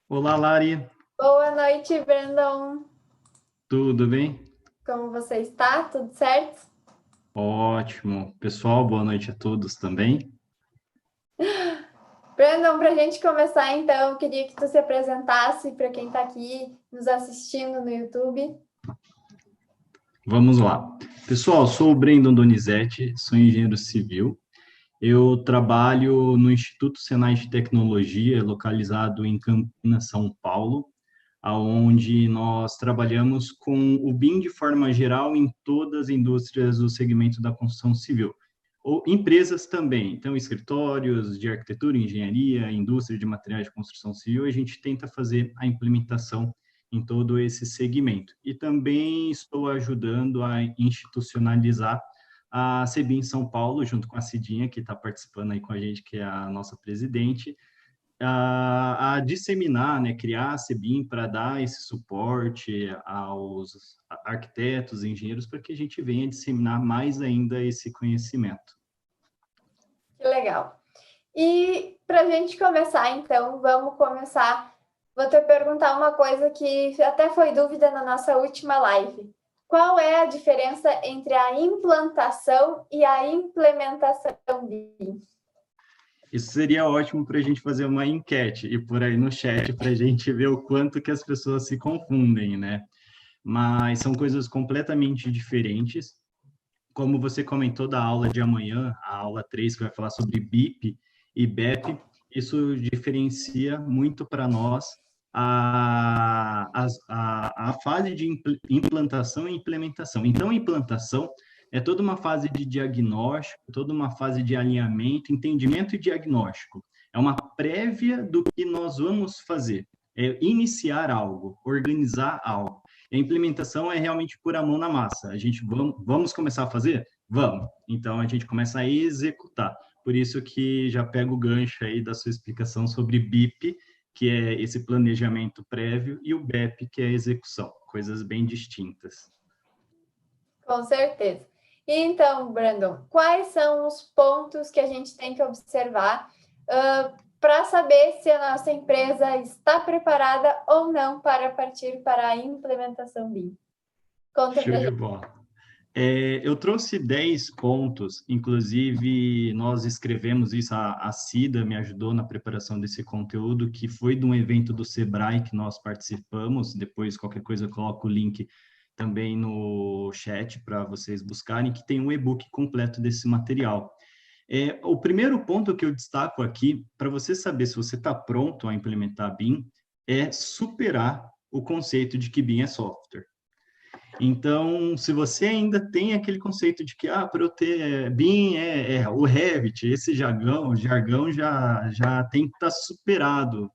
Olá, Lari, Boa noite, Brandon. tudo bem? Como você está? Tudo certo? Ótimo. Pessoal, boa noite a todos também. Brandon, para a gente começar, então, eu queria que tu se apresentasse para quem está aqui nos assistindo no YouTube. Vamos lá. Pessoal, sou o Brendon Donizete, sou engenheiro civil. Eu trabalho no Instituto Senai de Tecnologia, localizado em Campinas, São Paulo, aonde nós trabalhamos com o BIM de forma geral em todas as indústrias do segmento da construção civil. Ou empresas também, então escritórios de arquitetura, engenharia, indústria de materiais de construção civil, a gente tenta fazer a implementação em todo esse segmento. E também estou ajudando a institucionalizar a CEBIM São Paulo, junto com a Cidinha, que está participando aí com a gente, que é a nossa presidente, a disseminar, né, criar a CEBIM para dar esse suporte aos arquitetos, engenheiros, para que a gente venha disseminar mais ainda esse conhecimento. Que legal. E para a gente começar, então, vamos começar. Vou te perguntar uma coisa que até foi dúvida na nossa última live. Qual é a diferença entre a implantação e a implementação BIM? Isso seria ótimo para a gente fazer uma enquete e por aí no chat para a gente ver o quanto que as pessoas se confundem, né? Mas são coisas completamente diferentes. Como você comentou da aula de amanhã, a aula 3 que vai falar sobre BIP e BEP, isso diferencia muito para nós a fase de implantação e implementação. Então, a implantação é toda uma fase de diagnóstico, toda uma fase de alinhamento, entendimento e diagnóstico. É uma prévia do que nós vamos fazer, é iniciar algo, organizar algo. A implementação é realmente pôr a mão na massa. A gente vamos começar a fazer? Vamos. Então a gente começa a executar. Por isso que já pego o gancho aí da sua explicação sobre BIP, que é esse planejamento prévio, e o BEP, que é a execução, coisas bem distintas. Com certeza. E então, Brandon, quais são os pontos que a gente tem que observar para saber se a nossa empresa está preparada ou não para partir para a implementação BIM? Conta Show para a de gente. bola. Eu trouxe 10 pontos, inclusive nós escrevemos isso, a Cida me ajudou na preparação desse conteúdo, que foi de um evento do Sebrae que nós participamos, depois qualquer coisa eu coloco o link também no chat para vocês buscarem, que tem um e-book completo desse material. O primeiro ponto que eu destaco aqui, para você saber se você está pronto a implementar BIM, é superar o conceito de que BIM é software. Então, se você ainda tem aquele conceito de que, para eu ter BIM o Revit, esse jargão já tem que estar superado.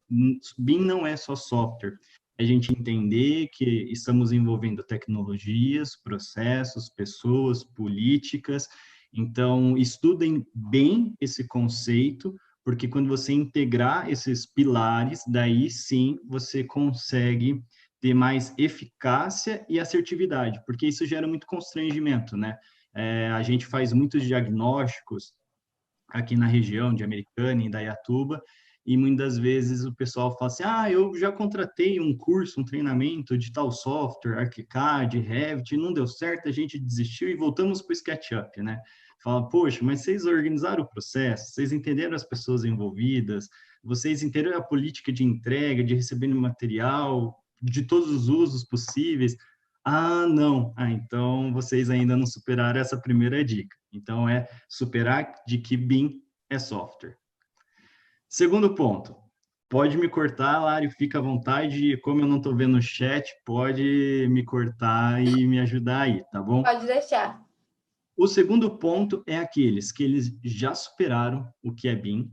BIM não é só software. A gente entender que estamos envolvendo tecnologias, processos, pessoas, políticas. Então, estudem bem esse conceito, porque quando você integrar esses pilares, daí sim você consegue ter mais eficácia e assertividade, porque isso gera muito constrangimento, né? A gente faz muitos diagnósticos aqui na região de Americana, em Indaiatuba, e muitas vezes o pessoal fala assim, eu já contratei um curso, um treinamento de tal software, ArchiCAD, Revit, não deu certo, a gente desistiu e voltamos para o SketchUp, né? Fala, poxa, mas vocês organizaram o processo, vocês entenderam as pessoas envolvidas, vocês entenderam a política de entrega, de receber material, de todos os usos possíveis. Não. Então vocês ainda não superaram essa primeira dica. Então superar de que BIM é software. Segundo ponto, pode me cortar, Lário, fica à vontade. Como eu não estou vendo o chat, pode me cortar e me ajudar aí, tá bom? Pode deixar. O segundo ponto é aqueles que eles já superaram o que é BIM,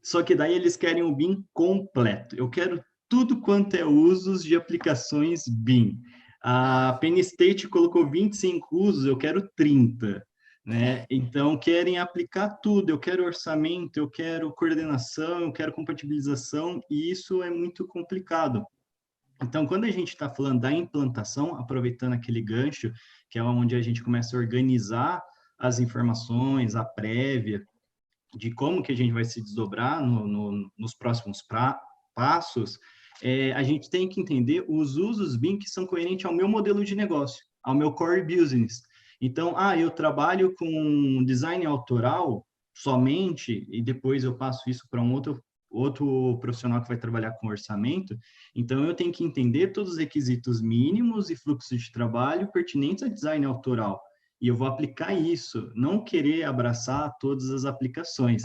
só que daí eles querem o BIM completo. Eu quero tudo quanto é usos de aplicações BIM. A Penn State colocou 25 usos, eu quero 30. Né? Então, querem aplicar tudo. Eu quero orçamento, eu quero coordenação, eu quero compatibilização, e isso é muito complicado. Então, quando a gente está falando da implantação, aproveitando aquele gancho, que é onde a gente começa a organizar as informações, a prévia, de como que a gente vai se desdobrar nos próximos passos, a gente tem que entender os usos BIM que são coerentes ao meu modelo de negócio, ao meu core business. Então, eu trabalho com design autoral somente, e depois eu passo isso para um outro profissional que vai trabalhar com orçamento. Então, eu tenho que entender todos os requisitos mínimos e fluxos de trabalho pertinentes a design autoral. E eu vou aplicar isso, não querer abraçar todas as aplicações.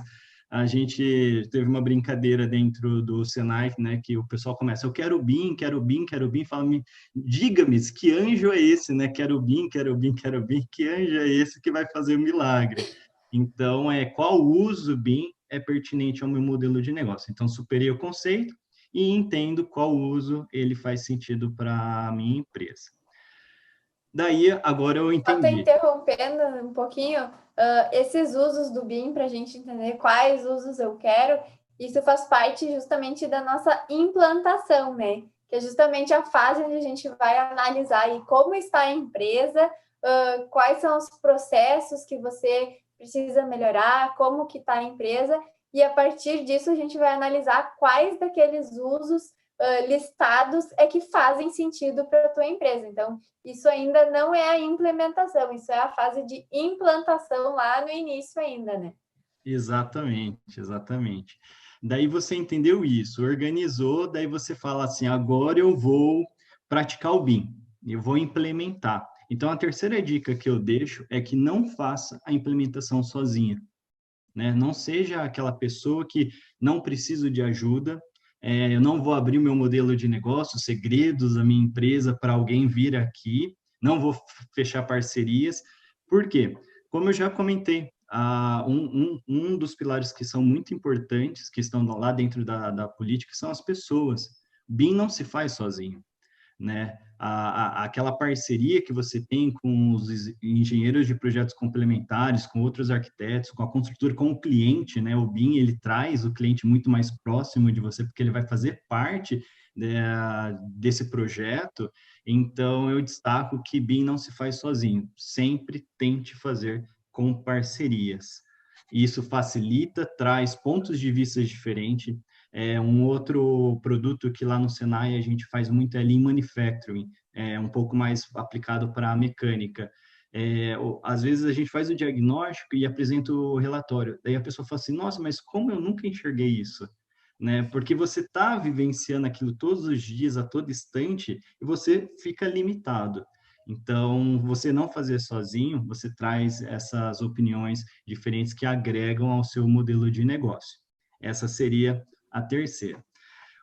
A gente teve uma brincadeira dentro do Senai, né, que o pessoal começa, eu quero BIM, quero BIM, quero BIM, fala-me, diga-me, que anjo é esse, né? Quero BIM, quero BIM, quero BIM, que anjo é esse que vai fazer o milagre? Então, qual uso BIM é pertinente ao meu modelo de negócio? Então, superei o conceito e entendo qual uso ele faz sentido para a minha empresa. Daí, agora eu Só te entendi. interrompendo um pouquinho, esses usos do BIM, para a gente entender quais usos eu quero, isso faz parte justamente da nossa implantação, né? Que é justamente a fase onde a gente vai analisar aí como está a empresa, quais são os processos que você precisa melhorar, como que está a empresa, e a partir disso a gente vai analisar quais daqueles usos listados é que fazem sentido para a tua empresa. Então, isso ainda não é a implementação, isso é a fase de implantação lá no início ainda, né? Exatamente, exatamente. Daí você entendeu isso, organizou, daí você fala assim, agora eu vou praticar o BIM, eu vou implementar. Então, a terceira dica que eu deixo é que não faça a implementação sozinha, né? Não seja aquela pessoa que não preciso de ajuda, eu não vou abrir o meu modelo de negócio, segredos da minha empresa para alguém vir aqui, não vou fechar parcerias. Por quê? Como eu já comentei, um dos pilares que são muito importantes, que estão lá dentro da política, são as pessoas. BIM não se faz sozinho, né? Aquela parceria que você tem com os engenheiros de projetos complementares, com outros arquitetos, com a construtora, com o cliente, né? O BIM, ele traz o cliente muito mais próximo de você, porque ele vai fazer parte, né, desse projeto. Então, eu destaco que BIM não se faz sozinho, sempre tente fazer com parcerias. Isso facilita, traz pontos de vista diferentes. Um outro produto que lá no Senai a gente faz muito é Lean Manufacturing, um pouco mais aplicado para a mecânica. Às vezes a gente faz o diagnóstico e apresenta o relatório. Daí a pessoa fala assim, nossa, mas como eu nunca enxerguei isso? Né? Porque você está vivenciando aquilo todos os dias, a todo instante, e você fica limitado. Então, você não fazer sozinho, você traz essas opiniões diferentes que agregam ao seu modelo de negócio. Essa seria a terceira.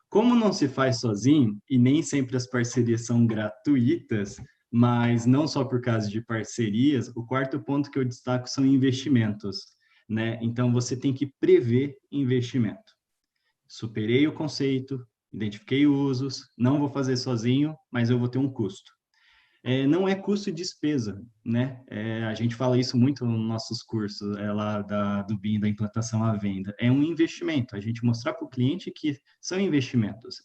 Como não se faz sozinho, e nem sempre as parcerias são gratuitas, mas não só por causa de parcerias, o quarto ponto que eu destaco são investimentos, né? Então, você tem que prever investimento. Superei o conceito, identifiquei usos, não vou fazer sozinho, mas eu vou ter um custo. Não é custo e despesa, né? A gente fala isso muito nos nossos cursos lá do BIM, da implantação à venda. É um investimento, a gente mostrar para o cliente que são investimentos.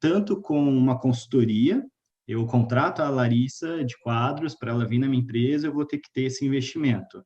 Tanto com uma consultoria, eu contrato a Larissa de quadros para ela vir na minha empresa, eu vou ter que ter esse investimento.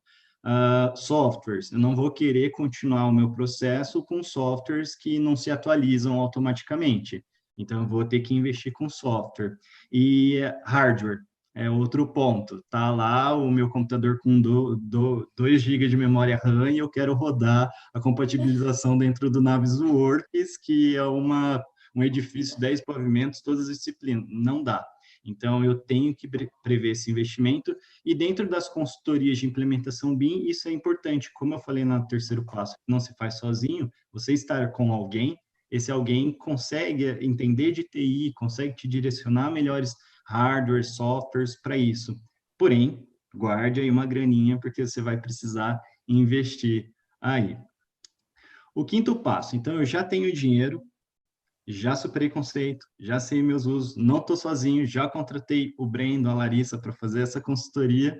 Softwares, eu não vou querer continuar o meu processo com softwares que não se atualizam automaticamente. Então, eu vou ter que investir com software. E hardware é outro ponto. Tá lá o meu computador com 2 GB de memória RAM e eu quero rodar a compatibilização dentro do Navisworks, que é um edifício, 10 pavimentos, todas as disciplinas. Não dá. Então, eu tenho que prever esse investimento. E dentro das consultorias de implementação BIM, isso é importante. Como eu falei no terceiro passo, não se faz sozinho, você estar com alguém, esse alguém consegue entender de TI, consegue te direcionar melhores hardware, softwares para isso. Porém, guarde aí uma graninha, porque você vai precisar investir aí. O quinto passo, então, eu já tenho dinheiro, já superei conceito, já sei meus usos, não estou sozinho, já contratei o Brendo, a Larissa para fazer essa consultoria.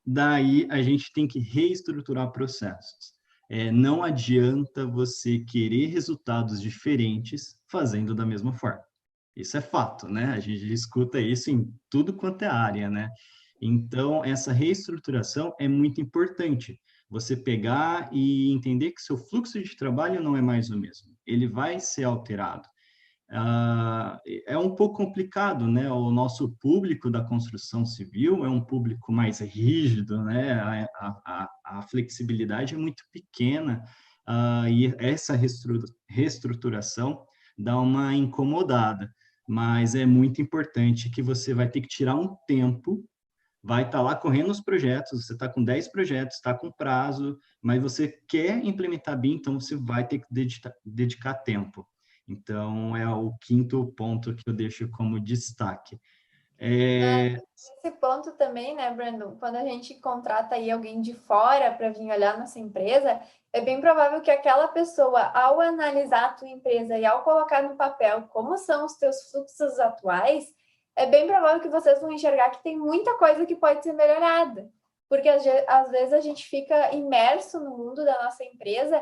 Daí a gente tem que reestruturar processos. Não adianta você querer resultados diferentes fazendo da mesma forma. Isso é fato, né? A gente escuta isso em tudo quanto é área, né? Então, essa reestruturação é muito importante. Você pegar e entender que seu fluxo de trabalho não é mais o mesmo. Ele vai ser alterado. É um pouco complicado, né? O nosso público da construção civil é um público mais rígido, né? A flexibilidade é muito pequena, e essa reestruturação dá uma incomodada, mas é muito importante que você vai ter que tirar um tempo, vai estar lá correndo os projetos, você está com 10 projetos, está com prazo, mas você quer implementar BIM, então você vai ter que dedicar tempo. Então, é o quinto ponto que eu deixo como destaque. Esse ponto também, né, Brandon? Quando a gente contrata aí alguém de fora para vir olhar nossa empresa, é bem provável que aquela pessoa, ao analisar a tua empresa e ao colocar no papel como são os teus fluxos atuais, é bem provável que vocês vão enxergar que tem muita coisa que pode ser melhorada. Porque às vezes a gente fica imerso no mundo da nossa empresa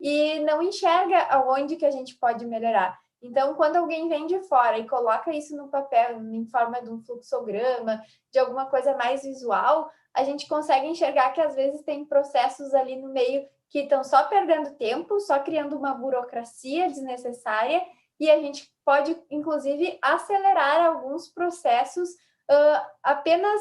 e não enxerga aonde que a gente pode melhorar. Então, quando alguém vem de fora e coloca isso no papel, em forma de um fluxograma, de alguma coisa mais visual, a gente consegue enxergar que às vezes tem processos ali no meio que estão só perdendo tempo, só criando uma burocracia desnecessária, e a gente pode, inclusive, acelerar alguns processos apenas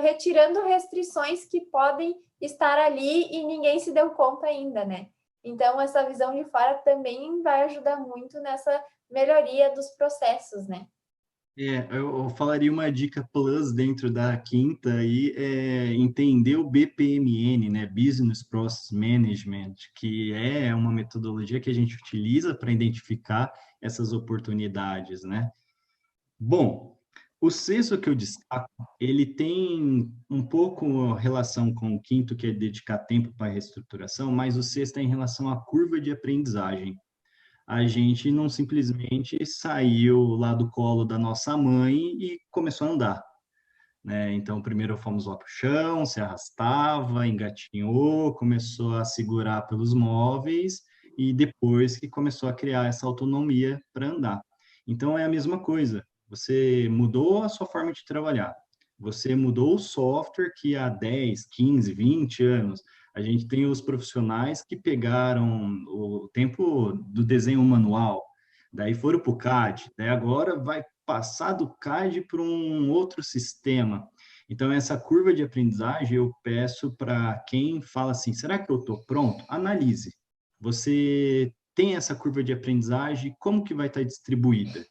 retirando restrições que podem estar ali e ninguém se deu conta ainda, né? Então, essa visão de fora também vai ajudar muito nessa melhoria dos processos, né? Eu falaria uma dica plus dentro da quinta aí, é entender o BPMN, né? Business Process Management, que é uma metodologia que a gente utiliza para identificar essas oportunidades, né? Bom, o sexto que eu destaco, ele tem um pouco relação com o quinto, que é dedicar tempo para a reestruturação, mas o sexto é em relação à curva de aprendizagem. A gente não simplesmente saiu lá do colo da nossa mãe e começou a andar, né? Então, primeiro fomos lá para o chão, se arrastava, engatinhou, começou a segurar pelos móveis e depois que começou a criar essa autonomia para andar. Então, é a mesma coisa. Você mudou a sua forma de trabalhar. Você mudou o software que há 10, 15, 20 anos a gente tem os profissionais que pegaram o tempo do desenho manual, daí foram para o CAD, daí agora vai passar do CAD para um outro sistema. Então, essa curva de aprendizagem, eu peço para quem fala assim, será que eu estou pronto? Analise. Você tem essa curva de aprendizagem, como que vai estar distribuída?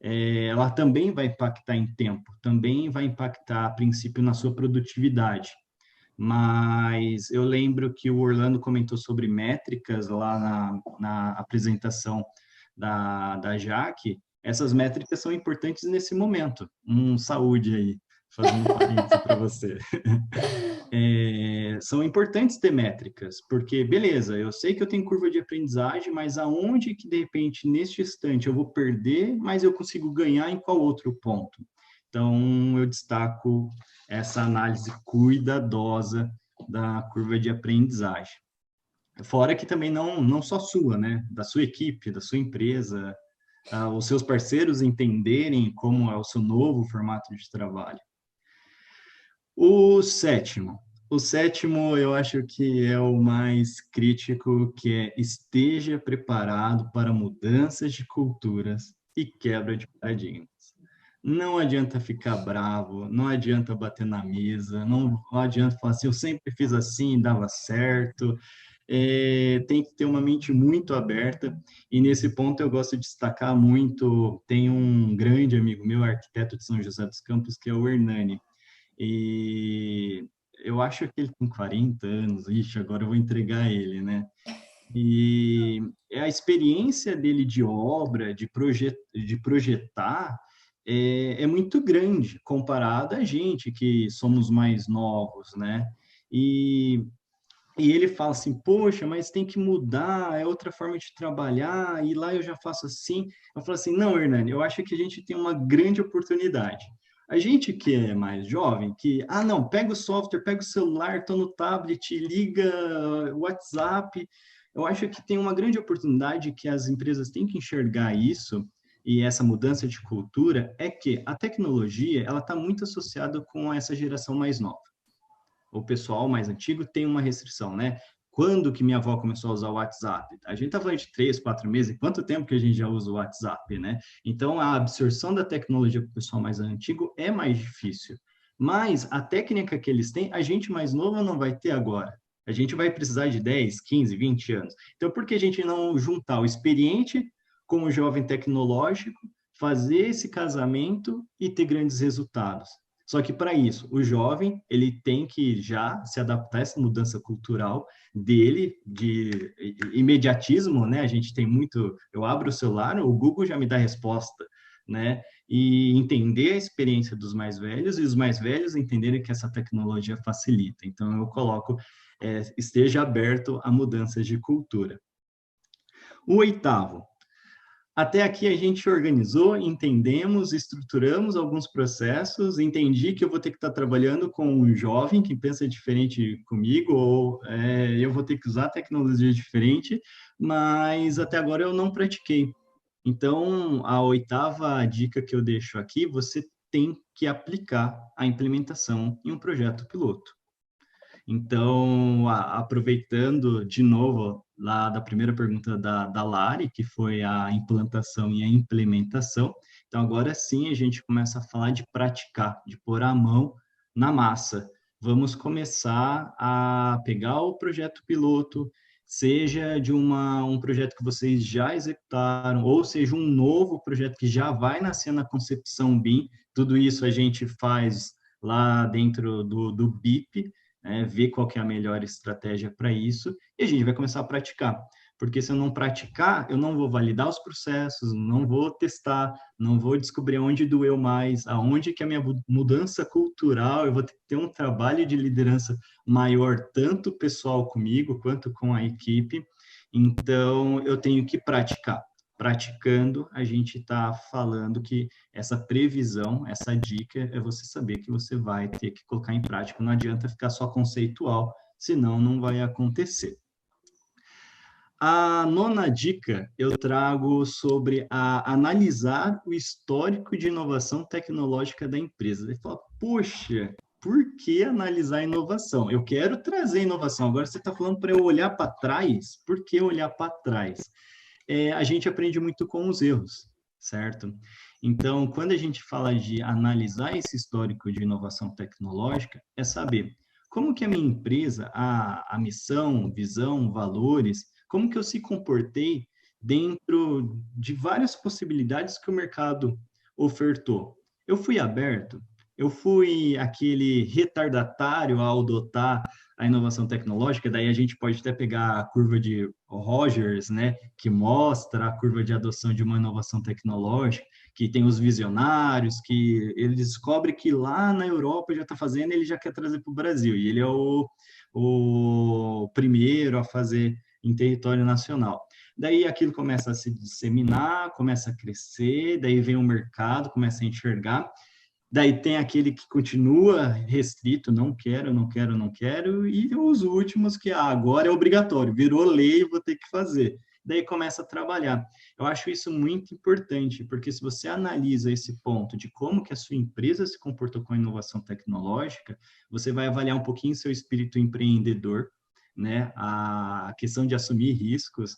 Ela também vai impactar em tempo, também vai impactar, a princípio, na sua produtividade. Mas eu lembro que o Orlando comentou sobre métricas lá na apresentação da Jaque. Essas métricas são importantes nesse momento. Saúde aí, fazendo um parênteses para você. São importantes ter métricas, porque, beleza, eu sei que eu tenho curva de aprendizagem, mas aonde que, de repente, neste instante eu vou perder, mas eu consigo ganhar em qual outro ponto? Então, eu destaco essa análise cuidadosa da curva de aprendizagem. Fora que também não só sua, né? Da sua equipe, da sua empresa, os seus parceiros entenderem como é o seu novo formato de trabalho. O sétimo. O sétimo, eu acho que é o mais crítico, que é esteja preparado para mudanças de culturas e quebra de paradigmas. Não adianta ficar bravo, não adianta bater na mesa, não adianta falar assim, eu sempre fiz assim, dava certo. Tem que ter uma mente muito aberta, e nesse ponto eu gosto de destacar muito, tem um grande amigo meu, arquiteto de São José dos Campos, que é o Hernani, e eu acho que ele tem 40 anos, ixi, agora eu vou entregar ele, né? E a experiência dele de obra, de projetar, é muito grande comparada a gente que somos mais novos, né? E, e ele fala assim, poxa, mas tem que mudar, é outra forma de trabalhar, e lá eu já faço assim. Eu falo assim, não, Hernani, eu acho que a gente tem uma grande oportunidade. A gente que é mais jovem, não, pega o software, pega o celular, tô no tablet, liga o WhatsApp. Eu acho que tem uma grande oportunidade que as empresas têm que enxergar isso, e essa mudança de cultura, é que a tecnologia, ela está muito associada com essa geração mais nova. O pessoal mais antigo tem uma restrição, né? Quando que minha avó começou a usar o WhatsApp? A gente está falando de 3, 4 meses, quanto tempo que a gente já usa o WhatsApp, né? Então, a absorção da tecnologia para o pessoal mais antigo é mais difícil. Mas a técnica que eles têm, a gente mais novo não vai ter agora. A gente vai precisar de 10, 15, 20 anos. Então, por que a gente não juntar o experiente com o jovem tecnológico, fazer esse casamento e ter grandes resultados? Só que para isso, o jovem, ele tem que já se adaptar a essa mudança cultural dele, de imediatismo, né? A gente tem muito, eu abro o celular, o Google já me dá a resposta, né? E entender a experiência dos mais velhos e os mais velhos entenderem que essa tecnologia facilita. Então, eu coloco, esteja aberto a mudanças de cultura. O oitavo, até aqui a gente organizou, entendemos, estruturamos alguns processos, entendi que eu vou ter que estar trabalhando com um jovem que pensa diferente comigo, ou eu vou ter que usar tecnologia diferente, mas até agora eu não pratiquei. Então, a oitava dica que eu deixo aqui, você tem que aplicar a implementação em um projeto piloto. Então, aproveitando de novo lá da primeira pergunta da Lari, que foi a implantação e a implementação, então agora sim a gente começa a falar de praticar, de pôr a mão na massa. Vamos começar a pegar o projeto piloto, seja de um projeto que vocês já executaram, ou seja um novo projeto que já vai nascer na concepção BIM, tudo isso a gente faz lá dentro do BIP, ver qual que é a melhor estratégia para isso, e a gente vai começar a praticar. Porque se eu não praticar, eu não vou validar os processos, não vou testar, não vou descobrir onde doeu mais, aonde que a minha mudança cultural, eu vou ter um trabalho de liderança maior, tanto pessoal comigo, quanto com a equipe. Então, eu tenho que praticar. Praticando, a gente está falando que essa previsão, essa dica é você saber que você vai ter que colocar em prática. Não adianta ficar só conceitual, senão não vai acontecer. A nona dica eu trago sobre analisar o histórico de inovação tecnológica da empresa. Ele fala, poxa, por que analisar a inovação? Eu quero trazer inovação. Agora você está falando para eu olhar para trás. Por que olhar para trás? A gente aprende muito com os erros, certo? Então, quando a gente fala de analisar esse histórico de inovação tecnológica, é saber como que a minha empresa, a missão, visão, valores, como que eu se comportei dentro de várias possibilidades que o mercado ofertou. Eu fui aberto? Eu fui aquele retardatário ao adotar a inovação tecnológica? Daí a gente pode até pegar a curva de Rogers, né, que mostra a curva de adoção de uma inovação tecnológica, que tem os visionários, que ele descobre que lá na Europa já está fazendo, ele já quer trazer para o Brasil, e ele é o primeiro a fazer em território nacional. Daí aquilo começa a se disseminar, começa a crescer, daí vem o mercado, começa a enxergar, daí tem aquele que continua restrito, não quero, não quero, não quero, e os últimos que agora é obrigatório, virou lei, vou ter que fazer. Daí começa a trabalhar. Eu acho isso muito importante, porque se você analisa esse ponto de como que a sua empresa se comportou com a inovação tecnológica, você vai avaliar um pouquinho seu espírito empreendedor, né? A questão de assumir riscos,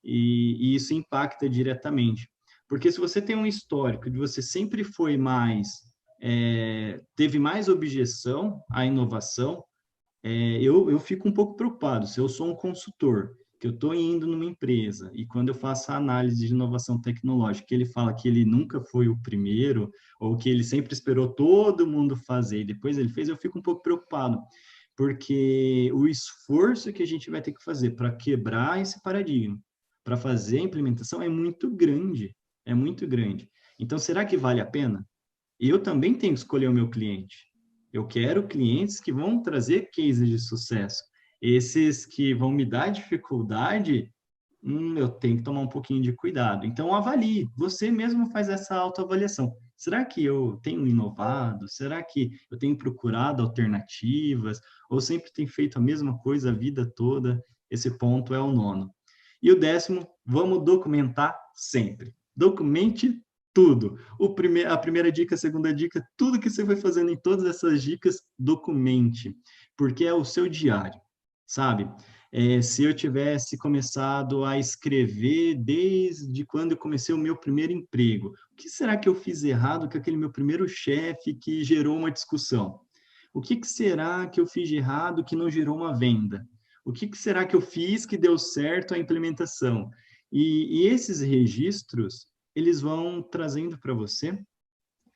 e isso impacta diretamente. Porque se você tem um histórico de você sempre foi mais teve mais objeção à inovação, eu fico um pouco preocupado. Se eu sou um consultor, que eu estou indo numa empresa, e quando eu faço a análise de inovação tecnológica, ele fala que ele nunca foi o primeiro, ou que ele sempre esperou todo mundo fazer, e depois ele fez, eu fico um pouco preocupado, porque o esforço que a gente vai ter que fazer para quebrar esse paradigma, para fazer a implementação é muito grande, é muito grande. Então, será que vale a pena? Eu também tenho que escolher o meu cliente. Eu quero clientes que vão trazer cases de sucesso. Esses que vão me dar dificuldade, eu tenho que tomar um pouquinho de cuidado. Então, avalie. Você mesmo faz essa autoavaliação. Será que eu tenho inovado? Será que eu tenho procurado alternativas? Ou sempre tenho feito a mesma coisa a vida toda? Esse ponto é o nono. E o 10º, vamos documentar sempre. Documente tudo. A primeira dica, a segunda dica, tudo que você foi fazendo em todas essas dicas, documente, porque é o seu diário, sabe? Se eu tivesse começado a escrever desde quando eu comecei o meu primeiro emprego, o que será que eu fiz errado com aquele meu primeiro chefe que gerou uma discussão? O que será que eu fiz de errado que não gerou uma venda? O que será que eu fiz que deu certo a implementação? E esses registros, eles vão trazendo para você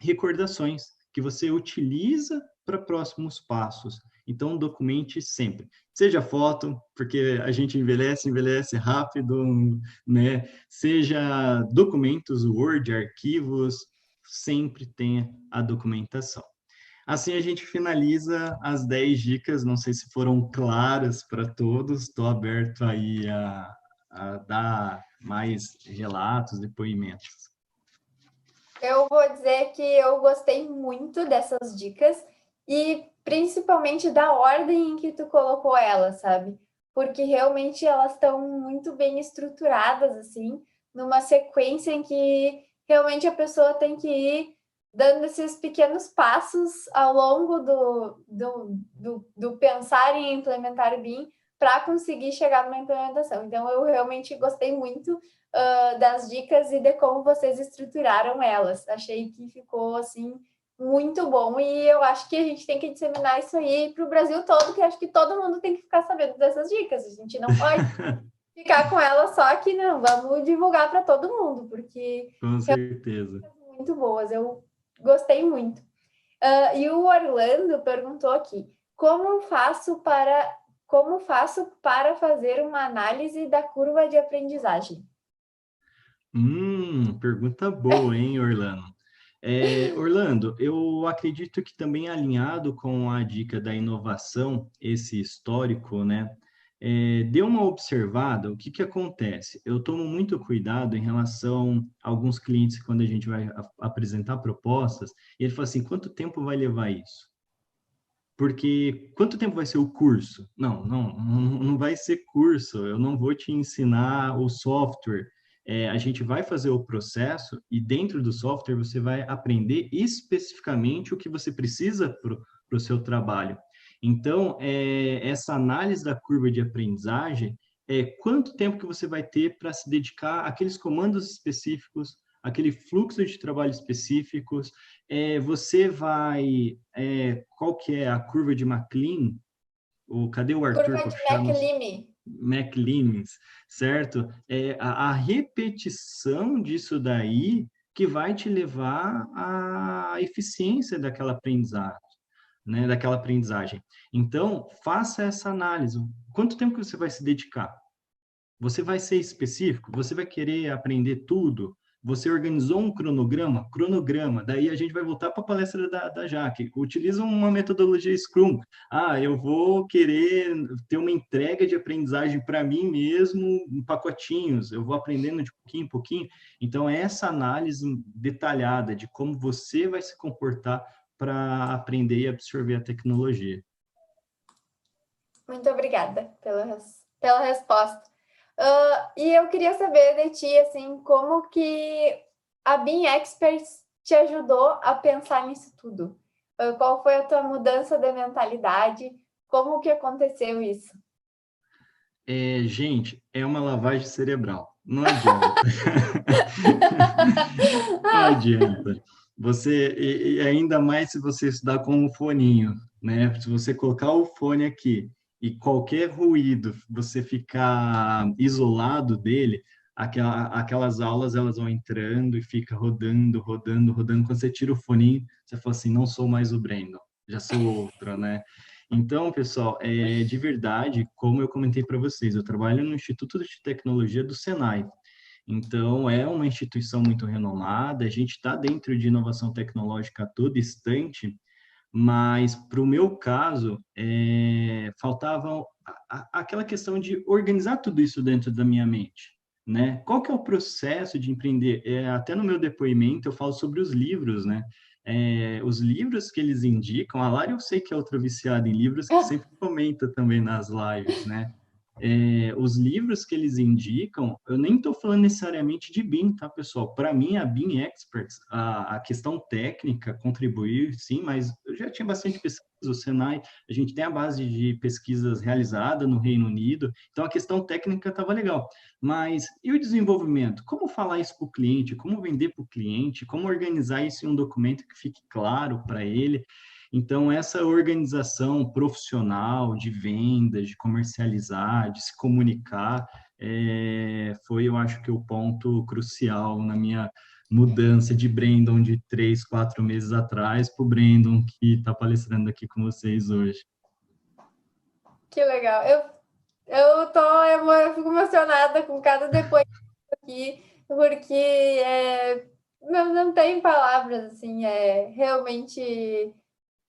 recordações que você utiliza para próximos passos. Então, documente sempre. Seja foto, porque a gente envelhece, envelhece rápido, né? Seja documentos, Word, arquivos, sempre tenha a documentação. Assim a gente finaliza as 10 dicas, não sei se foram claras para todos, estou aberto aí a dar mais relatos, depoimentos. Eu vou dizer que eu gostei muito dessas dicas e principalmente da ordem em que tu colocou elas, sabe? Porque realmente elas estão muito bem estruturadas, assim, numa sequência em que realmente a pessoa tem que ir dando esses pequenos passos ao longo do pensar em implementar o BIM para conseguir chegar numa implementação. Então, eu realmente gostei muito das dicas e de como vocês estruturaram elas. Achei que ficou assim muito bom e eu acho que a gente tem que disseminar isso aí para o Brasil todo, que acho que todo mundo tem que ficar sabendo dessas dicas. A gente não pode ficar com elas só que não, vamos divulgar para todo mundo, porque Com certeza. são muito boas. Eu gostei muito. E o Orlando perguntou aqui: como faço para fazer uma análise da curva de aprendizagem? Pergunta boa, hein, Orlando? Orlando, eu acredito que também alinhado com a dica da inovação, esse histórico, né? Dê uma observada, o que que acontece? Eu tomo muito cuidado em relação a alguns clientes, quando a gente vai apresentar propostas, e ele fala assim, quanto tempo vai levar isso? Porque quanto tempo vai ser o curso? Não vai ser curso. Eu não vou te ensinar o software. A gente vai fazer o processo e dentro do software você vai aprender especificamente o que você precisa para o seu trabalho. Então, essa análise da curva de aprendizagem é quanto tempo que você vai ter para se dedicar àqueles comandos específicos, aquele fluxo de trabalho específicos, você vai... qual que é a curva de MacLean? Cadê o Arthur Curva para de puxar nos McLean. MacLeans, certo? A repetição disso daí que vai te levar à eficiência daquela aprendizagem, né? Daquela aprendizagem. Então, faça essa análise. Quanto tempo que você vai se dedicar? Você vai ser específico? Você vai querer aprender tudo? Você organizou um cronograma? Cronograma. Daí a gente vai voltar para a palestra da Jaque. Utiliza uma metodologia Scrum. Eu vou querer ter uma entrega de aprendizagem para mim mesmo em pacotinhos. Eu vou aprendendo de pouquinho em pouquinho. Então, essa análise detalhada de como você vai se comportar para aprender e absorver a tecnologia. Muito obrigada pela resposta. E eu queria saber de ti, assim, como que a BIM Experts te ajudou a pensar nisso tudo? Qual foi a tua mudança de mentalidade? Como que aconteceu isso? Gente, é uma lavagem cerebral. Não adianta. Não adianta. E ainda mais se você estudar com um foninho, né? Se você colocar o fone aqui e qualquer ruído, você ficar isolado dele, aquelas aulas elas vão entrando e fica rodando, rodando, rodando. Quando você tira o foninho, você fala assim, não sou mais o Brandon, já sou outro, né? Então, pessoal, de verdade, como eu comentei para vocês, eu trabalho no Instituto de Tecnologia do Senai. Então, é uma instituição muito renomada, a gente está dentro de inovação tecnológica a todo instante, mas para o meu caso, faltava aquela questão de organizar tudo isso dentro da minha mente, né? Qual que é o processo de empreender? Até no meu depoimento eu falo sobre os livros, né? Os livros que eles indicam, a Lara eu sei que é outra viciada em livros que sempre comenta também nas lives, né? Os livros que eles indicam, eu nem estou falando necessariamente de BIM, tá, pessoal? Para mim, a BIM Experts, a questão técnica contribuir, sim, mas já tinha bastante pesquisa, o Senai, a gente tem a base de pesquisas realizada no Reino Unido, então a questão técnica estava legal. Mas e o desenvolvimento? Como falar isso para o cliente? Como vender para o cliente? Como organizar isso em um documento que fique claro para ele? Então, essa organização profissional de vendas, de comercializar, de se comunicar, foi, eu acho que, o ponto crucial na minha mudança de Brandon de 3, 4 meses atrás para o Brandon que está palestrando aqui com vocês hoje. Que legal. Eu fico emocionada com cada depoimento aqui, porque não tem palavras, assim, realmente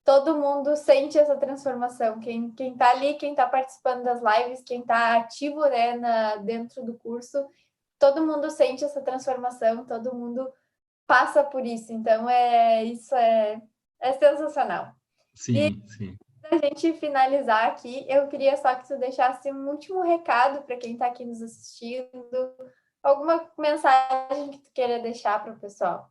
todo mundo sente essa transformação. Quem tá ali, quem tá participando das lives, quem tá ativo, né, dentro do curso, todo mundo sente essa transformação, todo mundo passa por isso. Então, isso é sensacional. Sim, sim. Para a gente finalizar aqui, eu queria só que tu deixasse um último recado para quem está aqui nos assistindo, alguma mensagem que tu queira deixar para o pessoal.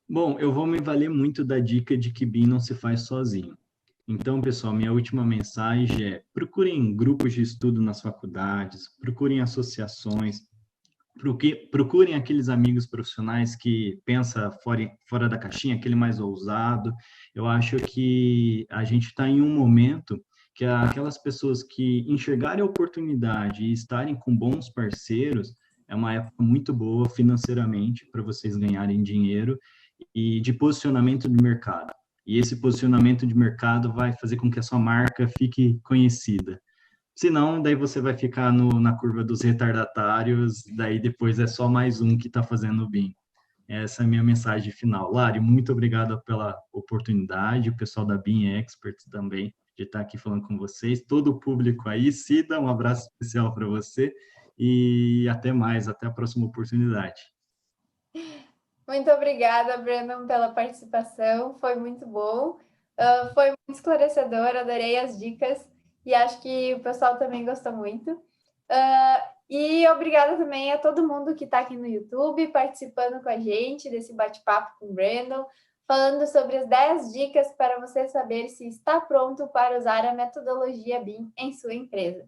Bom, eu vou me valer muito da dica de que BIM não se faz sozinho. Então, pessoal, minha última mensagem é: procurem grupos de estudo nas faculdades, procurem associações, procurem aqueles amigos profissionais que pensa fora da caixinha, aquele mais ousado. Eu acho que a gente está em um momento que aquelas pessoas que enxergarem a oportunidade e estarem com bons parceiros, é uma época muito boa financeiramente para vocês ganharem dinheiro e de posicionamento de mercado. E esse posicionamento de mercado vai fazer com que a sua marca fique conhecida. Senão, daí você vai ficar na curva dos retardatários, daí depois é só mais um que está fazendo o BIM. Essa é a minha mensagem final. Lari, muito obrigado pela oportunidade, o pessoal da BIM Expert também, de estar aqui falando com vocês, todo o público aí. Cida, um abraço especial para você e até mais, até a próxima oportunidade. Muito obrigada, Brandon, pela participação, foi muito bom, foi muito esclarecedor, adorei as dicas e acho que o pessoal também gostou muito. E obrigada também a todo mundo que está aqui no YouTube, participando com a gente desse bate-papo com o Brandon, falando sobre as 10 dicas para você saber se está pronto para usar a metodologia BIM em sua empresa.